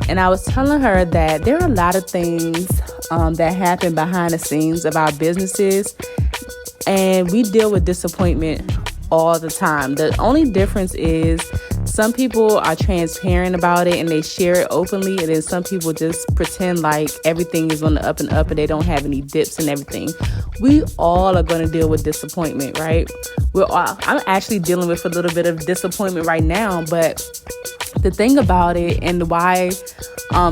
And I was telling her that there are a lot of things that happen behind the scenes of our businesses, and we deal with disappointment all the time. The only difference is some people are transparent about it and they share it openly, and then some people just pretend like everything is on the up and up and they don't have any dips and everything. We all are going to deal with disappointment, right? I'm actually dealing with a little bit of disappointment right now, but the thing about it and why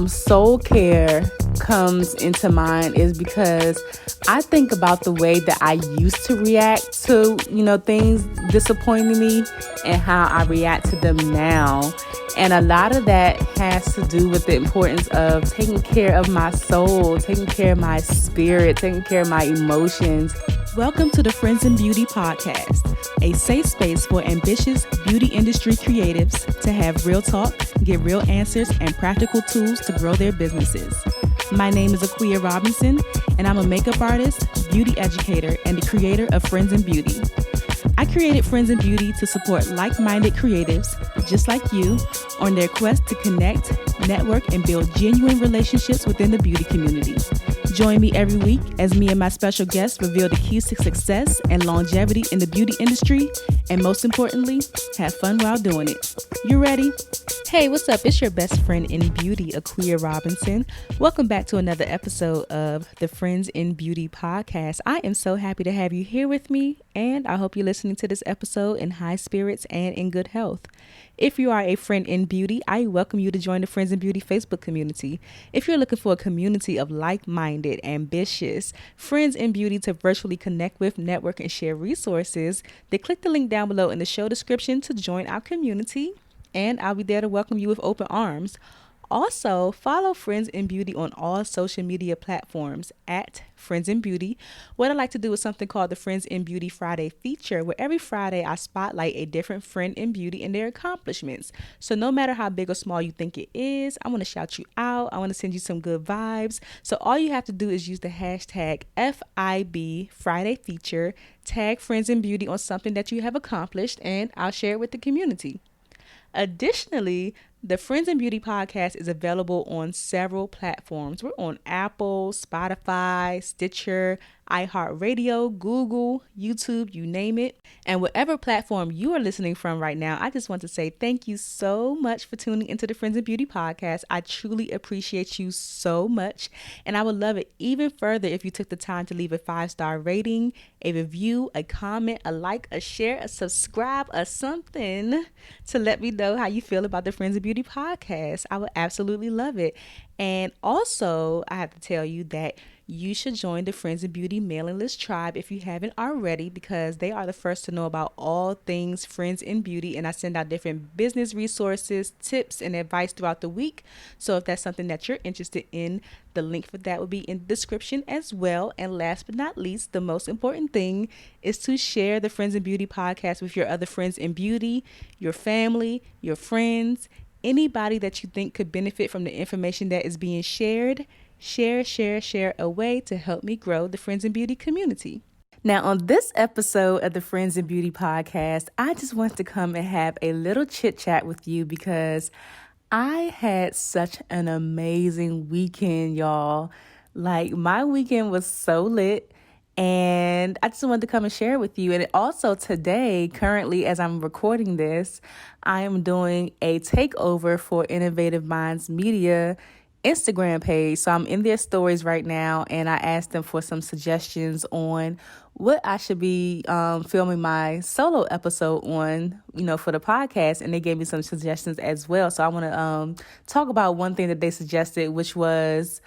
soul care comes into mind is because I think about the way that I used to react to, things disappointing me and how I react to them now. And a lot of that has to do with the importance of taking care of my soul, taking care of my spirit, taking care of my emotions. Welcome to the Friends in Beauty podcast, a safe space for ambitious beauty industry creatives to have real talk, get real answers, and practical tools to grow their businesses. My name is Aisha Robinson, and I'm a makeup artist, beauty educator, and the creator of Friends in Beauty. I created Friends in Beauty to support like-minded creatives, just like you, on their quest to connect, network, and build genuine relationships within the beauty community. Join me every week as me and my special guests reveal the keys to success and longevity in the beauty industry, and most importantly, have fun while doing it. You ready? Hey, what's up? It's your best friend in beauty, Aisha Robinson. Welcome back to another episode of the Friends in Beauty podcast. I am so happy to have you here with me, and I hope you're listening to this episode in high spirits and in good health. If you are a friend in beauty, I welcome you to join the Friends in Beauty Facebook community. If you're looking for a community of like-minded, ambitious friends in beauty to virtually connect with, network, and share resources, then click the link down below in the show description to join our community, and I'll be there to welcome you with open arms. Also, follow Friends in Beauty on all social media platforms at Friends in Beauty. What I like to do is something called the Friends in Beauty Friday feature, where every Friday I spotlight a different friend in beauty and their accomplishments. So no matter how big or small you think it is, I want to shout you out. I want to send you some good vibes. So all you have to do is use the hashtag FIB Friday feature, tag Friends in Beauty on something that you have accomplished, and I'll share it with the community. Additionally, the Friends in Beauty podcast is available on several platforms. We're on Apple, Spotify, Stitcher, iHeartRadio, Google, YouTube, you name it. And whatever platform you are listening from right now, I just want to say thank you so much for tuning into the Friends in Beauty podcast. I truly appreciate you so much. And I would love it even further if you took the time to leave a 5-star rating, a review, a comment, a like, a share, a subscribe, or something to let me know how you feel about the Friends in Beauty podcast. I would absolutely love it. And also, I have to tell you that you should join the Friends in Beauty mailing list tribe if you haven't already, because they are the first to know about all things Friends in Beauty, and I send out different business resources, tips, and advice throughout the week. So if that's something that you're interested in, the link for that will be in the description as well. And last but not least, the most important thing is to share the Friends in Beauty podcast with your other friends in beauty, your family, your friends, anybody that you think could benefit from the information that is being shared. Share away to help me grow the Friends in Beauty community. Now, on this episode of the Friends in Beauty podcast, I just want to come and have a little chit chat with you because I had such an amazing weekend, y'all. Like, my weekend was so lit, and I just wanted to come and share it with you. And also today, currently, as I'm recording this, I am doing a takeover for Innovative Minds Media Instagram page. So I'm in their stories right now, and I asked them for some suggestions on what I should be filming my solo episode on, for the podcast. And they gave me some suggestions as well. So I want to talk about one thing that they suggested, which was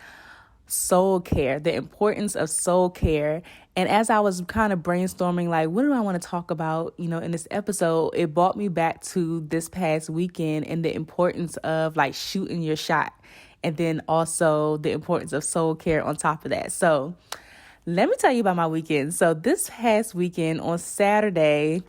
soul care, the importance of soul care. And as I was kind of brainstorming, like, what do I want to talk about, in this episode, it brought me back to this past weekend and the importance of like shooting your shot. And then also the importance of soul care on top of that. So let me tell you about my weekend. So this past weekend on Saturday,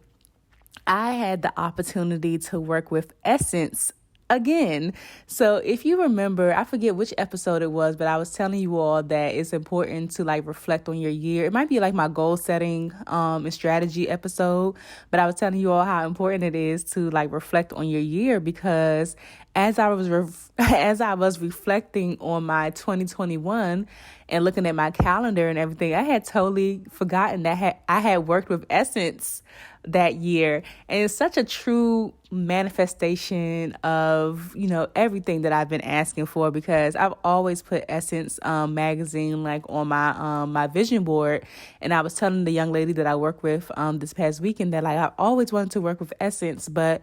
I had the opportunity to work with Essence again. So if you remember, I forget which episode it was, but I was telling you all that it's important to like reflect on your year. It might be like my goal setting and strategy episode, but I was telling you all how important it is to like reflect on your year, because as I was as I was reflecting on my 2021 and looking at my calendar and everything, I had totally forgotten that I had worked with Essence that year. And it's such a true manifestation of, everything that I've been asking for, because I've always put Essence magazine like on my vision board. And I was telling the young lady that I work with this past weekend that like I always wanted to work with Essence, but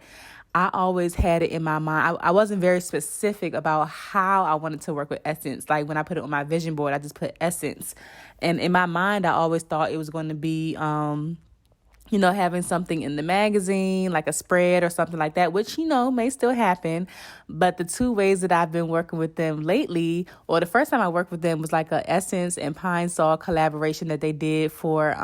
I always had it in my mind. I wasn't very specific about how I wanted to work with Essence. Like when I put it on my vision board, I just put Essence. And in my mind, I always thought it was going to be, having something in the magazine, like a spread or something like that, which, may still happen. But the two ways that I've been working with them lately, or the first time I worked with them was like a Essence and Pine Sol collaboration that they did for,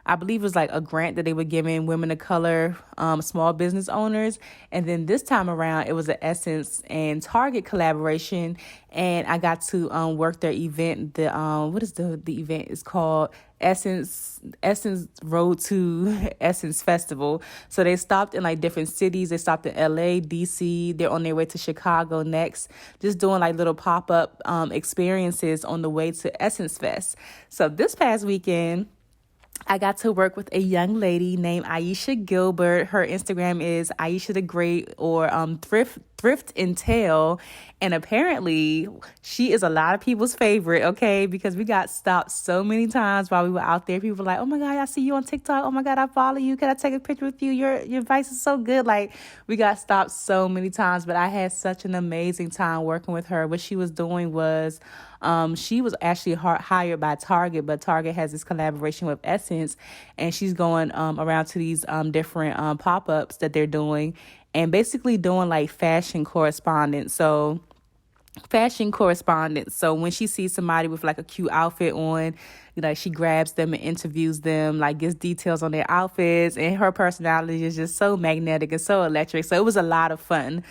I believe it was like a grant that they were giving women of color, small business owners. And then this time around, it was an Essence and Target collaboration. And I got to work their event. What is the event? It's called Essence Road to Essence Festival. So they stopped in like different cities. They stopped in LA, DC. They're on their way to Chicago next, just doing like little pop-up experiences on the way to Essence Fest. So this past weekend, I got to work with a young lady named Aisha Gilbert. Her Instagram is Aisha the Great, or Thrift and Tail. And apparently she is a lot of people's favorite, okay? Because we got stopped so many times while we were out there. People were like, oh my God, I see you on TikTok. Oh my God, I follow you. Can I take a picture with you? Your advice is so good. Like, we got stopped so many times, but I had such an amazing time working with her. What she was doing was, she was actually hired by Target, but Target has this collaboration with Essence, and she's going around to these different pop-ups that they're doing, and basically doing like fashion correspondence. So when she sees somebody with like a cute outfit on, she grabs them and interviews them, like gives details on their outfits, and her personality is just so magnetic and so electric. So it was a lot of fun,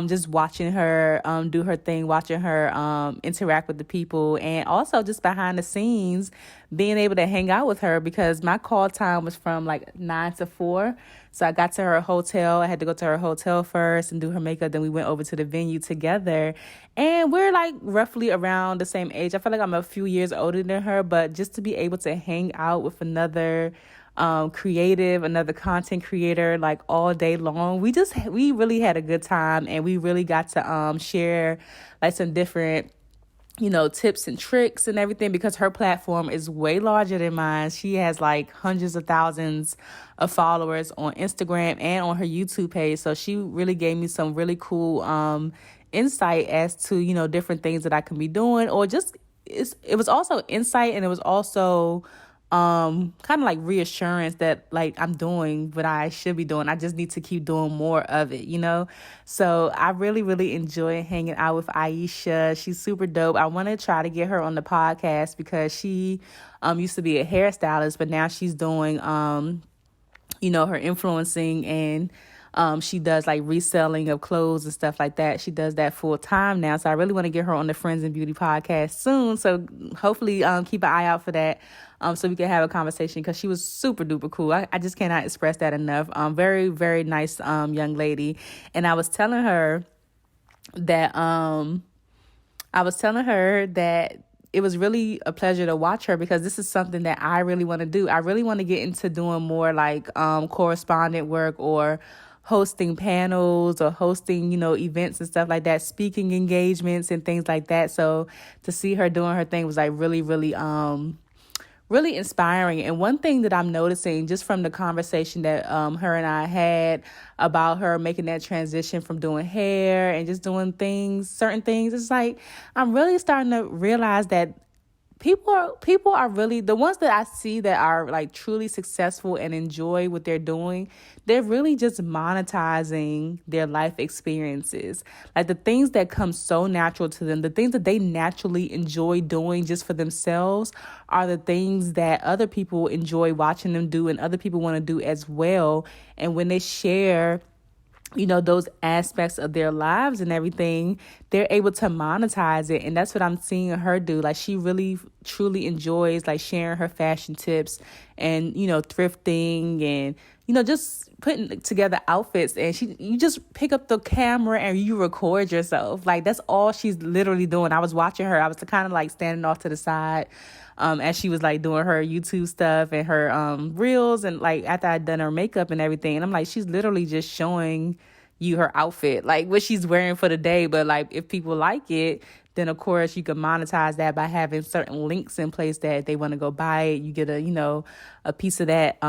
just watching her do her thing, watching her interact with the people, and also just behind the scenes being able to hang out with her, because my call time was from like 9 to 4. So I got to her hotel. I had to go to her hotel first and do her makeup. Then we went over to the venue together. And we're like roughly around the same age. I feel like I'm a few years older than her, but just to be able to hang out with another another content creator, like all day long, we really had a good time. And we really got to share like some different tips and tricks and everything, because her platform is way larger than mine. She has like hundreds of thousands of followers on Instagram and on her YouTube page. So she really gave me some really cool insight as to, different things that I can be doing, or just it was also insight, and it was also kind of like reassurance that like I'm doing what I should be doing. I just need to keep doing more of it, So I really, really enjoy hanging out with Aisha. She's super dope. I want to try to get her on the podcast, because she used to be a hairstylist, but now she's doing her influencing, and she does like reselling of clothes and stuff like that. She does that full time now. So I really want to get her on the Friends and Beauty podcast soon. So hopefully keep an eye out for that, so we can have a conversation, because she was super duper cool. I just cannot express that enough. Very, very nice young lady. And I was telling her that it was really a pleasure to watch her, because this is something that I really want to do. I really want to get into doing more like correspondent work, or hosting panels, or hosting, events and stuff like that, speaking engagements and things like that. So to see her doing her thing was like really, really, really inspiring. And one thing that I'm noticing just from the conversation that her and I had about her making that transition from doing hair and just doing certain things, it's like I'm really starting to realize that people are really the ones that I see that are like truly successful and enjoy what they're doing. They're really just monetizing their life experiences, like the things that come so natural to them, the things that they naturally enjoy doing just for themselves are the things that other people enjoy watching them do, and other people want to do as well. And when they share those aspects of their lives and everything, they're able to monetize it. And that's what I'm seeing her do. Like, she really truly enjoys like sharing her fashion tips and, thrifting and, just putting together outfits. And you just pick up the camera and you record yourself. Like, that's all she's literally doing. I was watching her. I was kind of like standing off to the side as she was like doing her YouTube stuff and her reels, and like after I'd done her makeup and everything. And I'm like, she's literally just showing you her outfit, like what she's wearing for the day. But like, if people like it, then of course you can monetize that by having certain links in place that they want to go buy it. You get a piece of that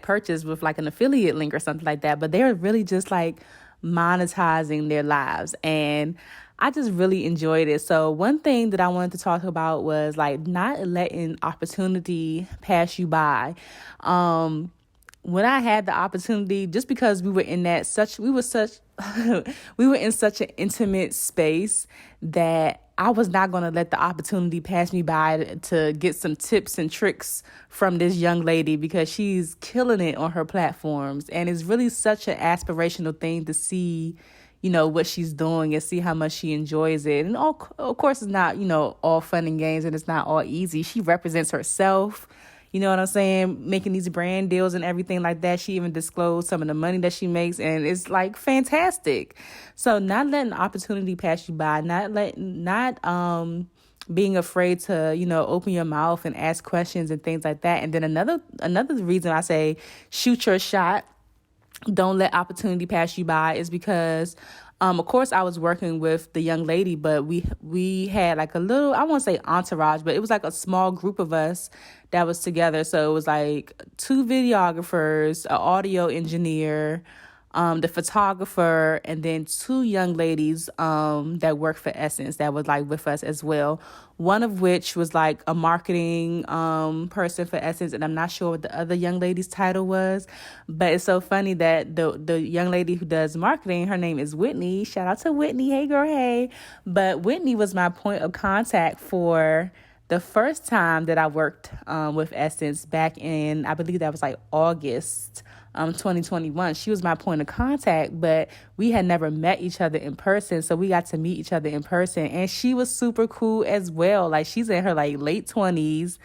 purchase with like an affiliate link or something like that. But they're really just like monetizing their lives, and I just really enjoyed it. So one thing that I wanted to talk about was like not letting opportunity pass you by. When I had the opportunity, just because we were in such an intimate space, that I was not going to let the opportunity pass me by to get some tips and tricks from this young lady, because she's killing it on her platforms. And it's really such an aspirational thing to see, what she's doing and see how much she enjoys it. And of course, it's not, all fun and games, and it's not all easy. She represents herself. You know what I'm saying? Making these brand deals and everything like that. She even disclosed some of the money that she makes, and it's like fantastic. So not letting opportunity pass you by, not being afraid to, open your mouth and ask questions and things like that. And then another reason I say shoot your shot, don't let opportunity pass you by, is because of course I was working with the young lady, but we had like a little, I won't say entourage, but it was like a small group of us that was together. So it was like 2 videographers, an audio engineer, the photographer, and then 2 young ladies that work for Essence that was like with us as well. One of which was like a marketing person for Essence, and I'm not sure what the other young lady's title was. But it's so funny that the young lady who does marketing, her name is Whitney. Shout out to Whitney. Hey girl, hey. But Whitney was my point of contact for the first time that I worked with Essence back in, I believe that was like August 2021. She was my point of contact, but we had never met each other in person. So we got to meet each other in person, and she was super cool as well. Like, she's in her like late 20s.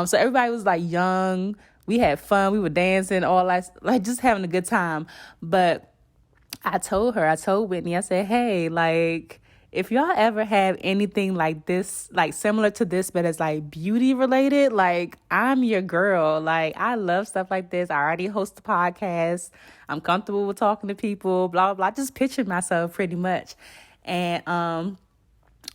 So everybody was like young. We had fun. We were dancing, all that, like just having a good time. But I told Whitney, I said, hey, like, if y'all ever have anything like this, like similar to this, but it's like beauty related, like, I'm your girl. Like, I love stuff like this. I already host a podcast. I'm comfortable with talking to people, blah, blah, blah. Just pictured myself pretty much. And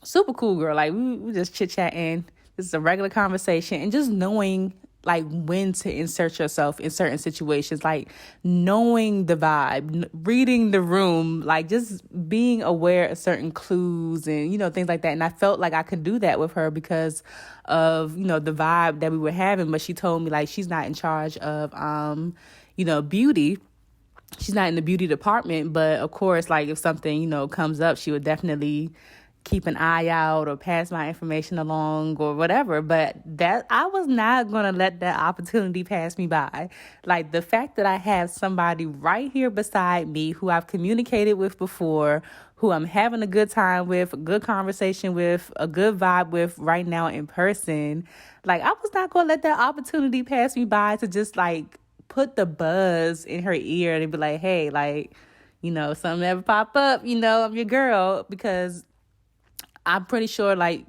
super cool girl. Like, we just chit-chatting. This is a regular conversation, and just knowing like when to insert yourself in certain situations, like knowing the vibe, reading the room, like just being aware of certain clues and, things like that. And I felt like I could do that with her because of, the vibe that we were having. But she told me like she's not in charge of, beauty. She's not in the beauty department. But of course, like if something, comes up, she would definitely keep an eye out or pass my information along or whatever. But that I was not going to let that opportunity pass me by. Like, the fact that I have somebody right here beside me who I've communicated with before, who I'm having a good time with, a good conversation with, a good vibe with right now in person, like, I was not going to let that opportunity pass me by to just like put the buzz in her ear and be like, hey, like, something ever pop up, I'm your girl. Because I'm pretty sure like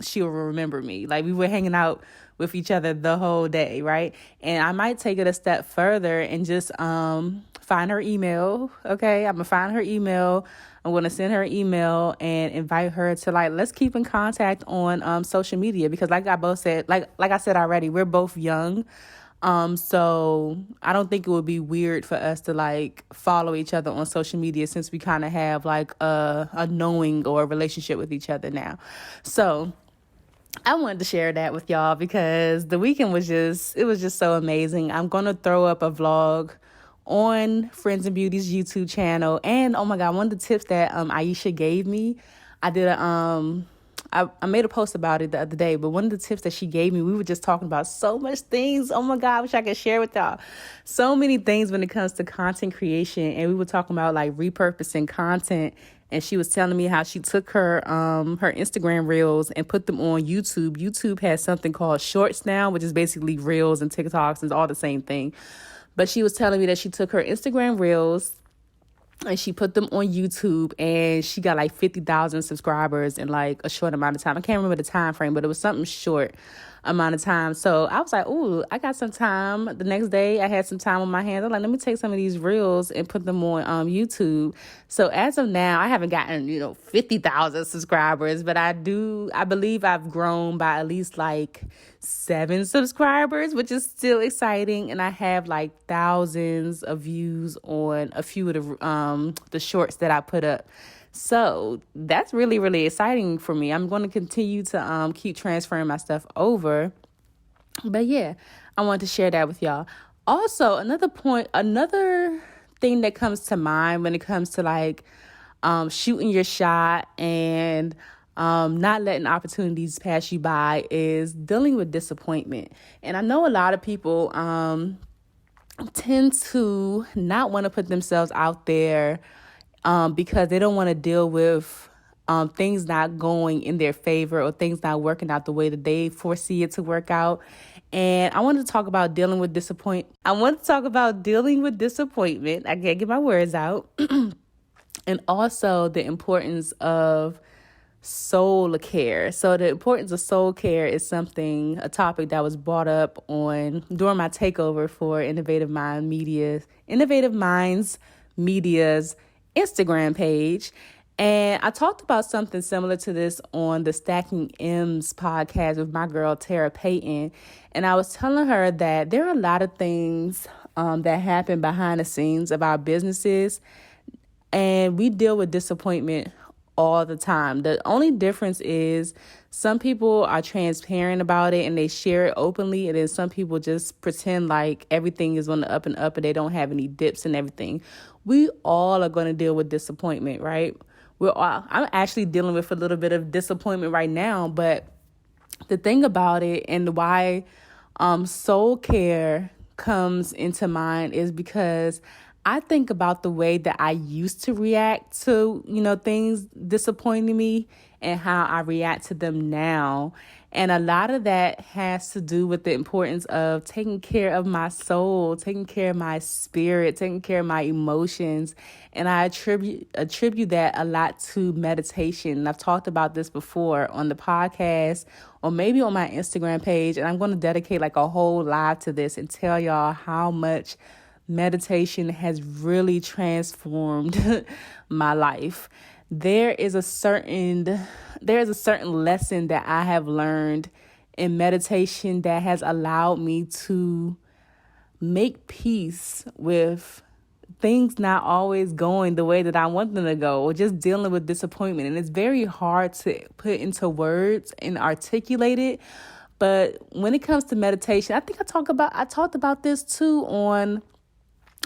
she'll remember me. Like, we were hanging out with each other the whole day, right? And I might take it a step further and just find her email. Okay, I'm gonna find her email. I'm gonna send her an email and invite her to like, let's keep in contact on social media, because like I said already, we're both young. So I don't think it would be weird for us to like follow each other on social media, since we kind of have like a knowing or a relationship with each other now. So I wanted to share that with y'all because the weekend was just so amazing. I'm going to throw up a vlog on Friends and Beauty's YouTube channel. And oh my God, one of the tips that Aisha gave me, I did I made a post about it the other day, but one of the tips that she gave me, we were just talking about so much things. Oh my God, I wish I could share with y'all. So many things when it comes to content creation. And we were talking about like repurposing content. And she was telling me how she took her Instagram reels and put them on YouTube. YouTube has something called Shorts now, which is basically reels and TikToks. It's all the same thing. But she was telling me that she took her Instagram reels and she put them on YouTube, and she got like 50,000 subscribers in like a short amount of time. I can't remember the time frame, but it was something short amount of time. So I was like, ooh, I got some time. The next day I had some time on my hands. I'm like, let me take some of these reels and put them on YouTube. So as of now, I haven't gotten, 50,000 subscribers, but I believe I've grown by at least like 7 subscribers, which is still exciting. And I have like thousands of views on a few of the shorts that I put up. So that's really, really exciting for me. I'm going to continue to keep transferring my stuff over. But yeah, I wanted to share that with y'all. Also, another thing that comes to mind when it comes to like shooting your shot and not letting opportunities pass you by is dealing with disappointment. And I know a lot of people tend to not want to put themselves out there because they don't want to deal with things not going in their favor or things not working out the way that they foresee it to work out. And I wanted to talk about dealing with disappointment. I can't get my words out. And also the importance of soul care. So the importance of soul care is a topic that was brought up during my takeover for Innovative Minds Media's Instagram page. And I talked about something similar to this on the Stacking M's podcast with my girl, Tara Payton. And I was telling her that there are a lot of things that happen behind the scenes of our businesses, and we deal with disappointment all the time. The only difference is some people are transparent about it and they share it openly, and then some people just pretend like everything is on the up and up and they don't have any dips and everything. We all are going to deal with disappointment, right? I'm actually dealing with a little bit of disappointment right now, but the thing about it and why soul care comes into mind is because I think about the way that I used to react to, things disappointing me and how I react to them now. And a lot of that has to do with the importance of taking care of my soul, taking care of my spirit, taking care of my emotions. And I attribute that a lot to meditation. And I've talked about this before on the podcast or maybe on my Instagram page. And I'm going to dedicate like a whole live to this and tell y'all how much meditation has really transformed my life. There is a certain lesson that I have learned in meditation that has allowed me to make peace with things not always going the way that I want them to go, or just dealing with disappointment. And it's very hard to put into words and articulate it. But when it comes to meditation, I think I talked about this too on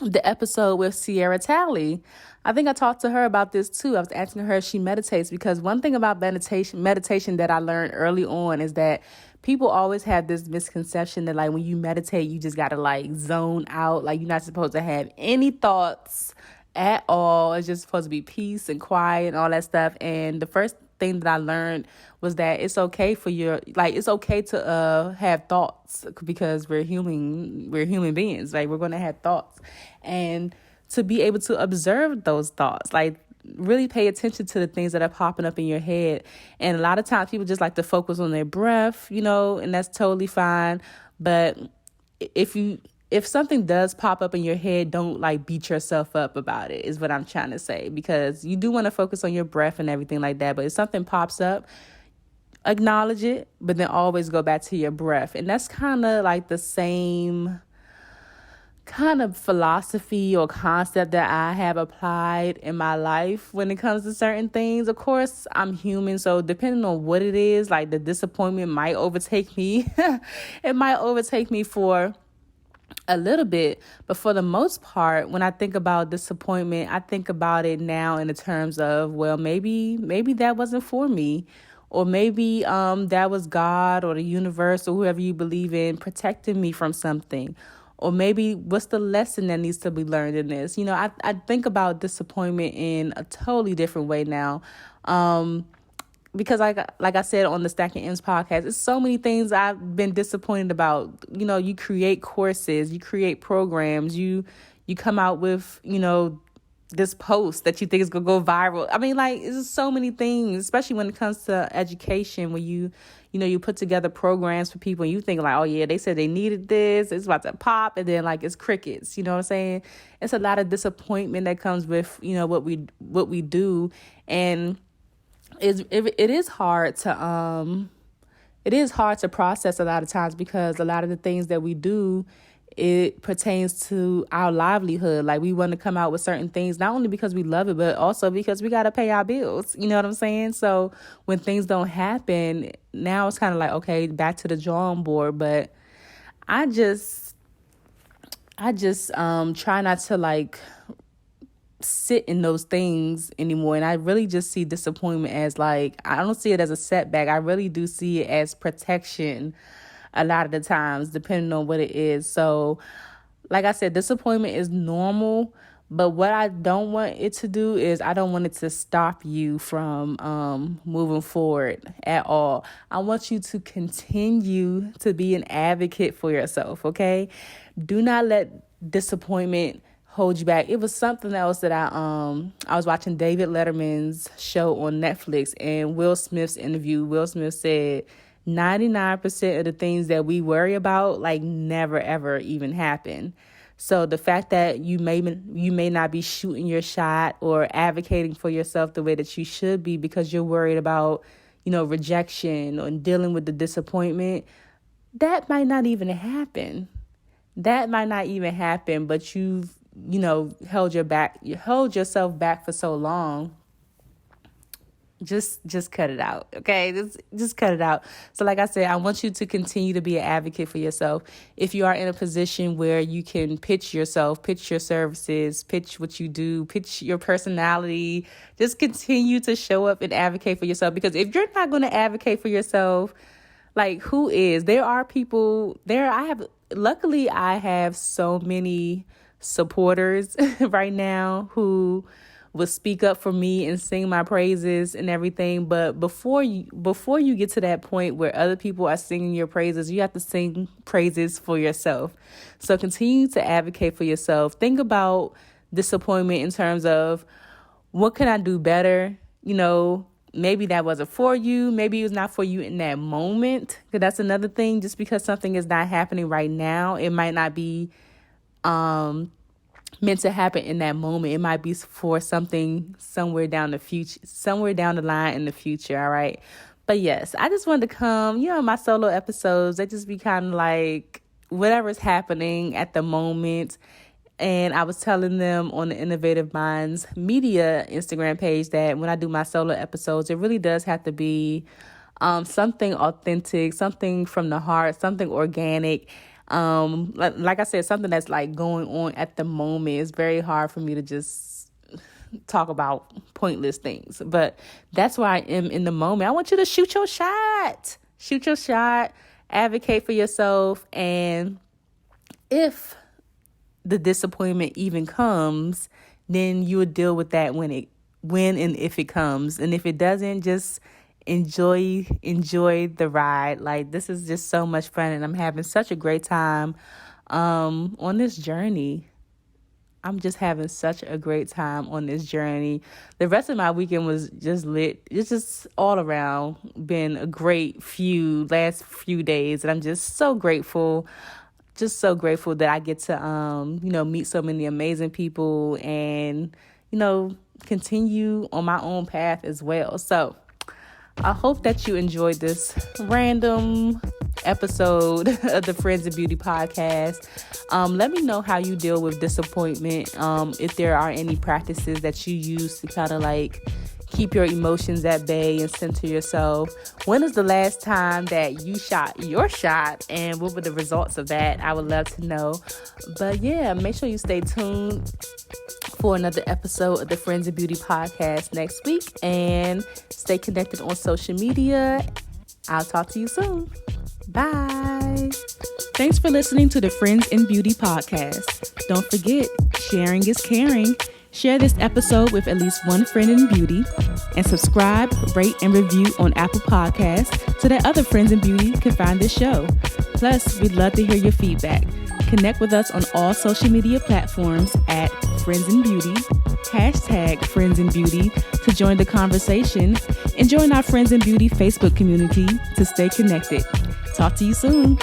the episode with Sierra Talley. I think I talked to her about this too. I was asking her if she meditates, because one thing about meditation that I learned early on is that people always have this misconception that like when you meditate, you just got to like zone out. Like you're not supposed to have any thoughts at all. It's just supposed to be peace and quiet and all that stuff. And the first thing that I learned was that it's okay to have thoughts, because we're human beings. Like we're going to have thoughts, and to be able to observe those thoughts, like really pay attention to the things that are popping up in your head. And a lot of times people just like to focus on their breath, and that's totally fine. But if something does pop up in your head, don't like beat yourself up about it, is what I'm trying to say, because you do want to focus on your breath and everything like that. But if something pops up, acknowledge it, but then always go back to your breath. And that's kind of like the same kind of philosophy or concept that I have applied in my life when it comes to certain things. Of course, I'm human, so depending on what it is, like the disappointment might overtake me. It might overtake me for a little bit, but for the most part, when I think about disappointment, I think about it now in the terms of, well, maybe that wasn't for me, Or maybe that was God or the universe or whoever you believe in protecting me from something. Or maybe what's the lesson that needs to be learned in this? You know, I think about disappointment in a totally different way now. Because like I said on the Stacking M's podcast, it's so many things I've been disappointed about. You know, you create courses, you create programs, you come out with, you know, this post that you think is going to go viral. I mean, like, it's just so many things, especially when it comes to education, when you put together programs for people and you think like, oh yeah, they said they needed this, it's about to pop, and then like it's crickets. You know what I'm saying? It's a lot of disappointment that comes with, you know, what we do. And it is hard to process a lot of times, because a lot of the things that we do, it pertains to our livelihood. Like, we want to come out with certain things, not only because we love it, but also because we got to pay our bills. You know what I'm saying? So when things don't happen, now it's kind of like, okay, back to the drawing board. But I just try not to like sit in those things anymore. And I really just see disappointment as like, I don't see it as a setback. I really do see it as protection a lot of the times, depending on what it is. So like I said, disappointment is normal, but what I don't want it to do is I don't want it to stop you from moving forward at all. I want you to continue to be an advocate for yourself, okay? Do not let disappointment hold you back. It was something else that I was watching David Letterman's show on Netflix, and Will Smith's interview. Will Smith said 99% of the things that we worry about like never ever even happen. So the fact that you may not be shooting your shot or advocating for yourself the way that you should be because you're worried about, you know, rejection or dealing with the disappointment, that might not even happen. But you've, you know, held yourself back for so long. Just cut it out, okay? Just cut it out. So like I said, I want you to continue to be an advocate for yourself. If you are in a position where you can pitch yourself, pitch your services, pitch what you do, pitch your personality, just continue to show up and advocate for yourself. Because if you're not going to advocate for yourself, like, who is? There are people there. Luckily, I have so many supporters right now who will speak up for me and sing my praises and everything. But before you get to that point where other people are singing your praises, you have to sing praises for yourself. So continue to advocate for yourself. Think about disappointment in terms of, what can I do better? You know, maybe that wasn't for you. Maybe it was not for you in that moment. Because that's another thing. Just because something is not happening right now, it might not be meant to happen in that moment. It might be for something somewhere down the line in the future. All right. But yes, I just wanted to come, you know, my solo episodes, they just be kind of like whatever's happening at the moment. And I was telling them on the Innovative Minds Media Instagram page that when I do my solo episodes, it really does have to be something authentic, something from the heart, something organic. Like I said, something that's like going on at the moment. It's very hard for me to just talk about pointless things, but that's where I am in the moment. I want you to shoot your shot, advocate for yourself. And if the disappointment even comes, then you would deal with that when and if it comes. And if it doesn't, just enjoy the ride. Like, this is just so much fun, and I'm having such a great time on this journey. I'm just having such a great time on this journey. The rest of my weekend was just lit. It's just all around been a great last few days, and I'm just so grateful. Just so grateful that I get to meet so many amazing people and, you know, continue on my own path as well. So I hope that you enjoyed this random episode of the Friends in Beauty podcast. Let me know how you deal with disappointment. If there are any practices that you use to kind of like keep your emotions at bay and center yourself. When is the last time that you shot your shot, and what were the results of that? I would love to know. But yeah, make sure you stay tuned for another episode of the Friends in Beauty podcast next week. And stay connected on social media. I'll talk to you soon. Bye. Thanks for listening to the Friends in Beauty podcast. Don't forget, sharing is caring. Share this episode with at least one friend in beauty, and subscribe, rate, and review on Apple Podcasts so that other friends in beauty can find this show. Plus, we'd love to hear your feedback. Connect with us on all social media platforms at Friends in Beauty, #Friends in Beauty to join the conversation, and join our Friends in Beauty Facebook community to stay connected. Talk to you soon.